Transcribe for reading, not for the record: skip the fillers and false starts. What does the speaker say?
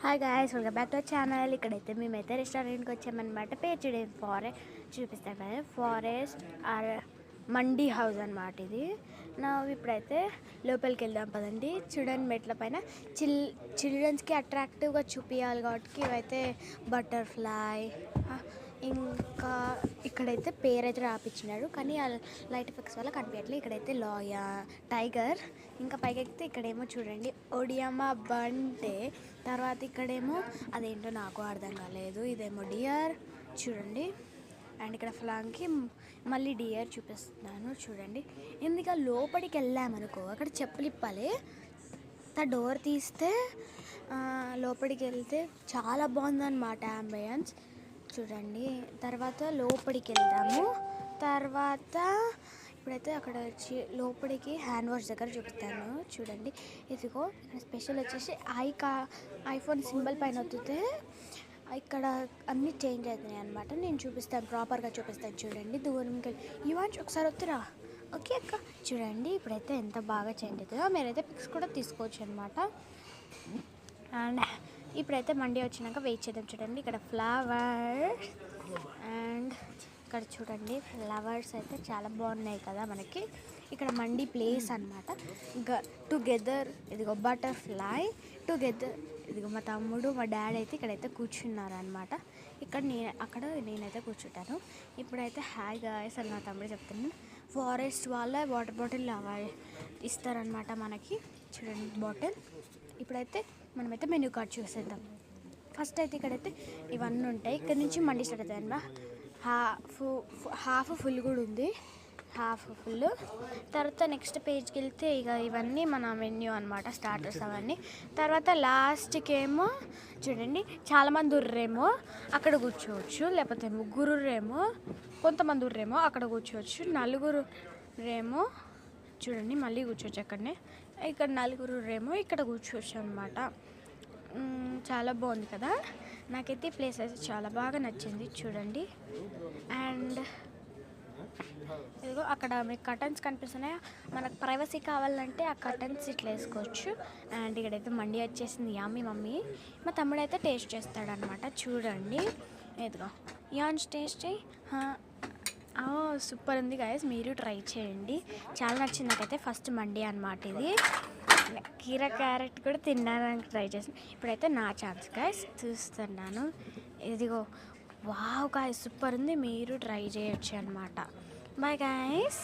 Hi guys, welcome back to channel. ఇక్కడైతే మేమైతే రెస్టారెంట్కి వచ్చామన్నమాట. పేరు చూడండి, చూపిస్తాను కదా, ఫారెస్ట్ ఆర్ మండీ హౌస్ అనమాట ఇది. ఇప్పుడైతే లోపలికి వెళ్దాం పదండి. చూడండి, మెట్ల పైన చిల్డ్రన్స్కి అట్రాక్టివ్గా చూపించాలి కాబట్టి ఇవైతే బటర్ఫ్లై, ఇంకా ఇక్కడైతే పేరైతే రాపించినారు కానీ ఆ లైట్ ఎఫెక్ట్స్ వల్ల కనిపించట్లేదు. ఇక్కడైతే టైగర్, ఇంకా పైకి ఎక్కితే ఇక్కడేమో చూడండి ఒడియమ్మ బంటే, తర్వాత ఇక్కడేమో అదేంటో నాకు అర్థం కాలేదు, ఇదేమో డియర్ చూడండి. అండ్ ఇక్కడ ఫ్లాంగ్కి మళ్ళీ డియర్ చూపిస్తున్నాను చూడండి. ఎందుకు లోపలికి వెళ్ళామనుకో అక్కడ చెప్పులు ఇప్పాలి, డోర్ తీస్తే లోపలికి వెళ్తే చాలా బాగుందన్నమాట అంబియన్స్ చూడండి. తర్వాత లోపలికి వెళ్దాము. తర్వాత ఇప్పుడైతే అక్కడ వచ్చి లోపలికి హ్యాండ్ వాష్ దగ్గర చూపిస్తాను చూడండి. ఇదిగో స్పెషల్ వచ్చేసి ఐఫోన్ సింబల్ పైన వత్తితే ఇక్కడ అన్నీ చేంజ్ అవుతున్నాయి అనమాట. నేను చూపిస్తాను, ప్రాపర్గా చూపిస్తాను చూడండి. దూరంకి ఇవాంచ్ ఒకసారి వద్దురా. ఓకే అక్క, చూడండి ఇప్పుడైతే ఎంత బాగా చేంజ్ అవుతుందో. మీరైతే పిక్స్ కూడా తీసుకోవచ్చు అనమాట. అండ్ ఇప్పుడైతే మండీ వచ్చినాక వెయిట్ చేద్దాం చూడండి. ఇక్కడ ఫ్లవర్స్ అండ్ ఇక్కడ చూడండి ఫ్లవర్స్ అయితే చాలా బాగున్నాయి కదా మనకి. ఇక్కడ మండీ ప్లేస్ అనమాట. టుగెదర్ ఇదిగో బటర్ఫ్లై టుగెదర్, ఇదిగో మా తమ్ముడు మా డాడీ అయితే ఇక్కడైతే కూర్చున్నారు అనమాట. అక్కడ నేనైతే కూర్చుంటాను. ఇప్పుడైతే హాయ్ గాయ్స్ అని మా తమ్ముడు చెప్తున్నాను. ఫారెస్ట్ వాళ్ళ వాటర్ బాటిల్ ఇస్తారనమాట మనకి. చూడండి బాటిల్. ఇప్పుడైతే మనమైతే మెనూ కార్డ్ చూసేద్దాం. ఫస్ట్ అయితే ఇక్కడైతే ఇవన్నీ ఉంటాయి. ఇక్కడ నుంచి మండీ స్టార్ట్ అవుతాయి అన్నమాట. హాఫ్ ఫుల్ కూడా ఉంది, హాఫ్ ఫుల్. తర్వాత నెక్స్ట్ పేజ్కి వెళ్తే ఇక ఇవన్నీ మన మెన్యూ అనమాట, స్టార్టర్స్ అవన్నీ. తర్వాత లాస్ట్కి ఏమో చూడండి చాలామంది ఉర్రేమో అక్కడ కూర్చోవచ్చు, లేకపోతే ముగ్గురు రేమో కొంతమంది ఉర్రేమో అక్కడ కూర్చోవచ్చు, నలుగురు రేమో చూడండి మళ్ళీ కూర్చోవచ్చు అక్కడనే. ఇక్కడ నలుగురు రేమో ఇక్కడ కూర్చోవచ్చు అనమాట. చాలా బాగుంది కదా. నాకైతే ఈ ప్లేస్ అయితే చాలా బాగా నచ్చింది చూడండి. అండ్ ఇదిగో అక్కడ మీకు కర్టన్స్ కనిపిస్తున్నాయి. మనకు ప్రైవసీ కావాలంటే ఆ కర్టన్స్ ఇట్లా వేసుకోవచ్చు. అండ్ ఇక్కడైతే మండీ వచ్చేసింది యామీ మమ్మీ. మా తమ్ముడు అయితే టేస్ట్ చేస్తాడనమాట చూడండి. ఇదిగో యాన్స్ టేస్ట్ సూపర్ ఉంది గాయస్, మీరు ట్రై చేయండి. చాలా నచ్చింది నాకైతే. ఫస్ట్ మండీ అనమాట ఇది. కీరా క్యారెట్ కూడా తినడానికి ట్రై చేసాను. ఇప్పుడైతే నా ఛాన్స్ గాయస్ చూస్తున్నాను. ఇదిగో వావ్ గాయస్ సూపర్ ఉంది, మీరు ట్రై చేయొచ్చు అనమాట. Bye guys.